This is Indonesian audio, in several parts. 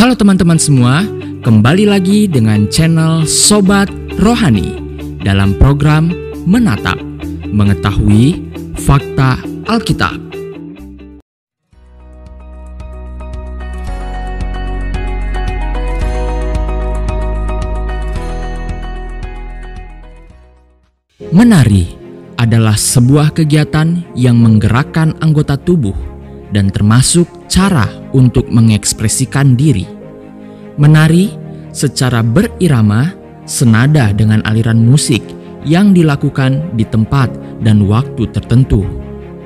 Halo teman-teman semua, kembali lagi dengan channel Sobat Rohani dalam program Menatap, Mengetahui Fakta Alkitab. Menari adalah sebuah kegiatan yang menggerakkan anggota tubuh dan termasuk cara untuk mengekspresikan diri. Menari secara berirama senada dengan aliran musik yang dilakukan di tempat dan waktu tertentu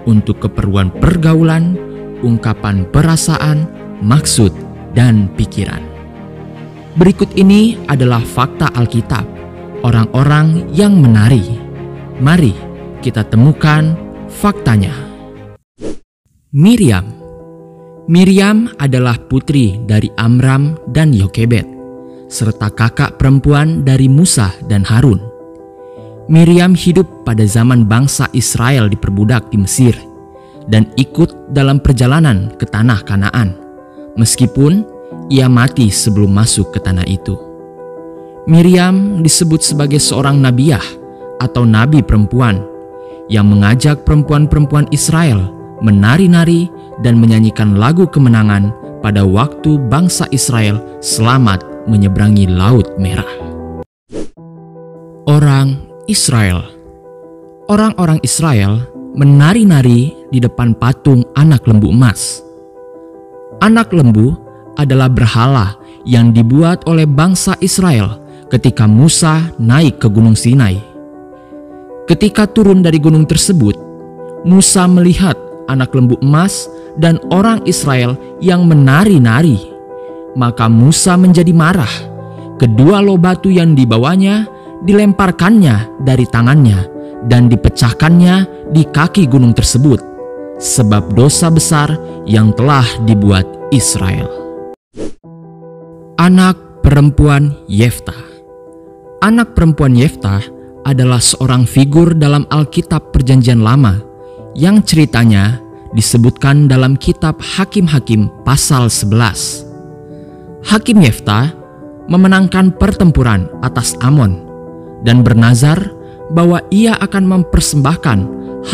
untuk keperluan pergaulan, ungkapan perasaan, maksud, dan pikiran. Berikut ini adalah fakta Alkitab, orang-orang yang menari. Mari kita temukan faktanya. Miriam adalah putri dari Amram dan Yokebed, serta kakak perempuan dari Musa dan Harun. Miriam hidup pada zaman bangsa Israel diperbudak di Mesir dan ikut dalam perjalanan ke tanah Kanaan, meskipun ia mati sebelum masuk ke tanah itu. Miriam disebut sebagai seorang nabiah atau nabi perempuan yang mengajak perempuan-perempuan Israel menari-nari dan menyanyikan lagu kemenangan pada waktu bangsa Israel selamat menyeberangi Laut Merah. Orang Israel menari-nari di depan patung anak lembu emas. Anak lembu adalah berhala yang dibuat oleh bangsa Israel ketika Musa naik ke Gunung Sinai. Ketika turun dari gunung tersebut, Musa melihat anak lembu emas dan orang Israel yang menari-nari. Maka Musa menjadi marah. Kedua loh batu yang dibawanya dilemparkannya dari tangannya dan dipecahkannya di kaki gunung tersebut, sebab dosa besar yang telah dibuat Israel. Anak perempuan Yeftah. Anak perempuan Yeftah adalah seorang figur dalam Alkitab Perjanjian Lama yang ceritanya disebutkan dalam kitab Hakim-Hakim pasal 11. Hakim Yeftah memenangkan pertempuran atas Amon dan bernazar bahwa ia akan mempersembahkan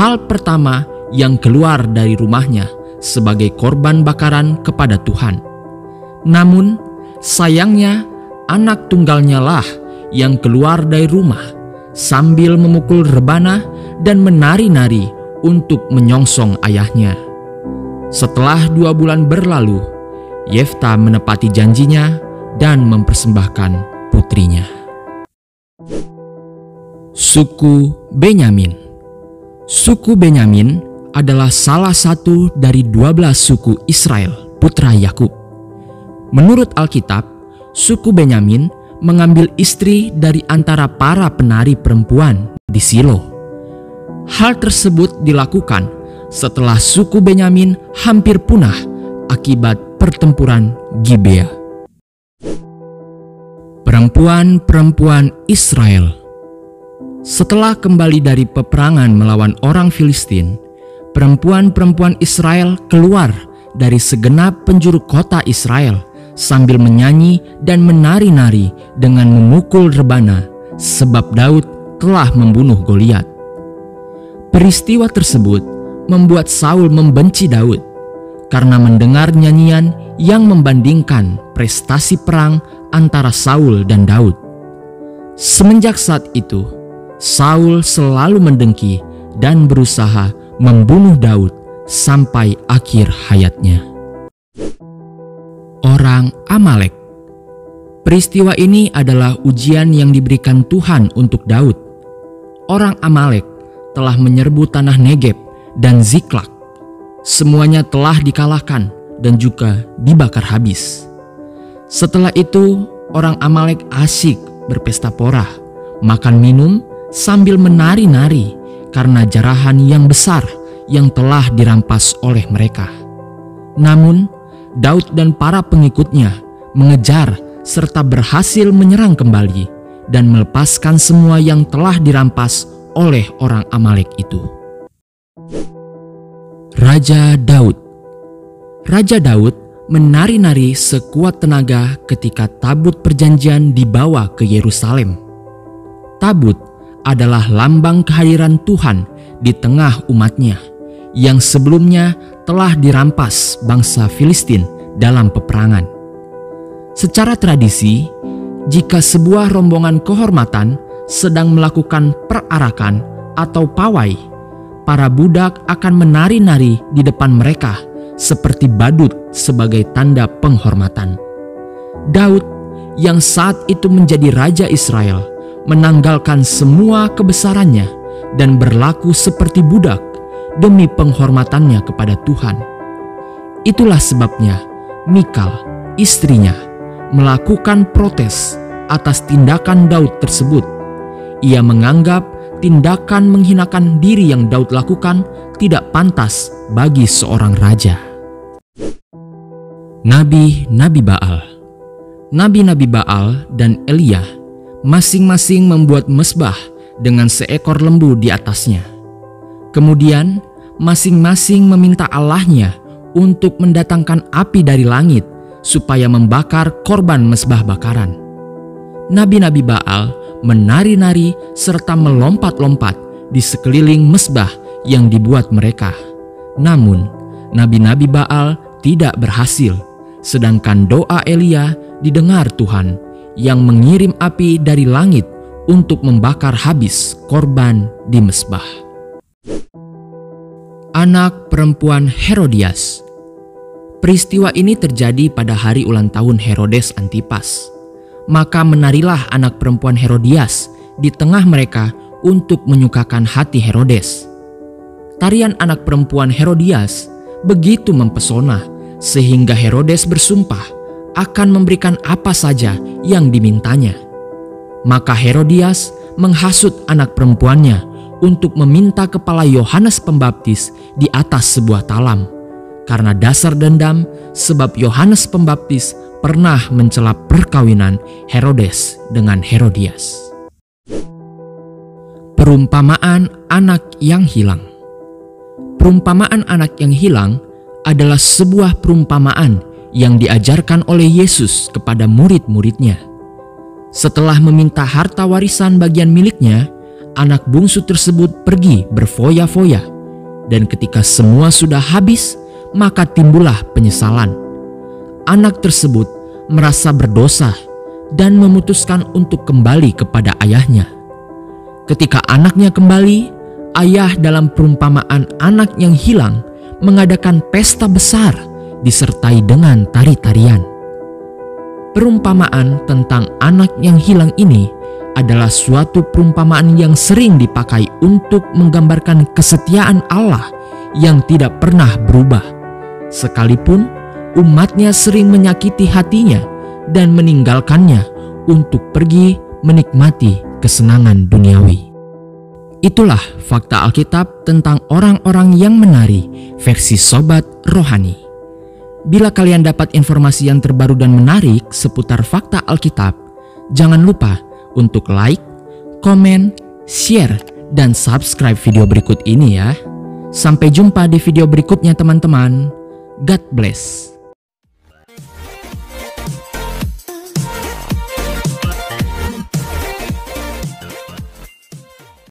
hal pertama yang keluar dari rumahnya sebagai korban bakaran kepada Tuhan. Namun sayangnya anak tunggalnya lah yang keluar dari rumah sambil memukul rebana dan menari-nari untuk menyongsong ayahnya. Setelah 2 bulan berlalu, Yeftah menepati janjinya dan mempersembahkan putrinya. Suku Benyamin. Suku Benyamin adalah salah satu dari 12 suku Israel, putra Yakub. Menurut Alkitab, suku Benyamin mengambil istri dari antara para penari perempuan di Silo. Hal tersebut dilakukan setelah suku Benyamin hampir punah akibat pertempuran Gibea. Perempuan-perempuan Israel. Setelah kembali dari peperangan melawan orang Filistin, perempuan-perempuan Israel keluar dari segenap penjuru kota Israel sambil menyanyi dan menari-nari dengan memukul rebana, sebab Daud telah membunuh Goliat. Peristiwa tersebut membuat Saul membenci Daud karena mendengar nyanyian yang membandingkan prestasi perang antara Saul dan Daud. Semenjak saat itu, Saul selalu mendengki dan berusaha membunuh Daud sampai akhir hayatnya. Orang Amalek. Peristiwa ini adalah ujian yang diberikan Tuhan untuk Daud. Orang Amalek telah menyerbu tanah Negeb dan Ziklag. Semuanya telah dikalahkan dan juga dibakar habis. Setelah itu, orang Amalek asyik berpesta pora, makan minum sambil menari-nari karena jarahan yang besar yang telah dirampas oleh mereka. Namun, Daud dan para pengikutnya mengejar serta berhasil menyerang kembali dan melepaskan semua yang telah dirampas oleh orang Amalek itu. Raja Daud. Raja Daud menari-nari sekuat tenaga ketika tabut perjanjian dibawa ke Yerusalem. Tabut adalah lambang kehadiran Tuhan di tengah umatnya yang sebelumnya telah dirampas bangsa Filistin dalam peperangan. Secara tradisi, jika sebuah rombongan kehormatan sedang melakukan perarakan atau pawai, para budak akan menari-nari di depan mereka seperti badut sebagai tanda penghormatan. Daud yang saat itu menjadi raja Israel menanggalkan semua kebesarannya dan berlaku seperti budak demi penghormatannya kepada Tuhan. Itulah sebabnya Mikal, istrinya, melakukan protes atas tindakan Daud tersebut. Ia menganggap tindakan menghinakan diri yang Daud lakukan tidak pantas bagi seorang raja. Nabi-nabi Baal. Nabi-nabi Baal dan Elia masing-masing membuat mezbah dengan seekor lembu di atasnya. Kemudian masing-masing meminta Allahnya untuk mendatangkan api dari langit supaya membakar korban mezbah bakaran. Nabi-nabi Baal menari-nari serta melompat-lompat di sekeliling mezbah yang dibuat mereka. Namun, nabi-nabi Baal tidak berhasil, sedangkan doa Elia didengar Tuhan yang mengirim api dari langit untuk membakar habis korban di mezbah. Anak perempuan Herodias. Peristiwa ini terjadi pada hari ulang tahun Herodes Antipas. Maka menarilah anak perempuan Herodias di tengah mereka untuk menyukakan hati Herodes. Tarian anak perempuan Herodias begitu mempesona sehingga Herodes bersumpah akan memberikan apa saja yang dimintanya. Maka Herodias menghasut anak perempuannya untuk meminta kepala Yohanes Pembaptis di atas sebuah talam, karena dasar dendam sebab Yohanes Pembaptis pernah mencela perkawinan Herodes dengan Herodias. Perumpamaan anak yang hilang. Perumpamaan anak yang hilang adalah sebuah perumpamaan yang diajarkan oleh Yesus kepada murid-muridnya. Setelah meminta harta warisan bagian miliknya, anak bungsu tersebut pergi berfoya-foya, dan ketika semua sudah habis, maka timbullah penyesalan. Anak tersebut merasa berdosa dan memutuskan untuk kembali kepada ayahnya. Ketika anaknya kembali, ayah dalam perumpamaan anak yang hilang mengadakan pesta besar disertai dengan tari-tarian. Perumpamaan tentang anak yang hilang ini adalah suatu perumpamaan yang sering dipakai untuk menggambarkan kesetiaan Allah yang tidak pernah berubah, sekalipun umatnya sering menyakiti hatinya dan meninggalkannya untuk pergi menikmati kesenangan duniawi. Itulah fakta Alkitab tentang orang-orang yang menari versi Sobat Rohani. Bila kalian dapat informasi yang terbaru dan menarik seputar fakta Alkitab, jangan lupa untuk like, komen, share, dan subscribe video berikut ini ya. Sampai jumpa di video berikutnya teman-teman. God bless.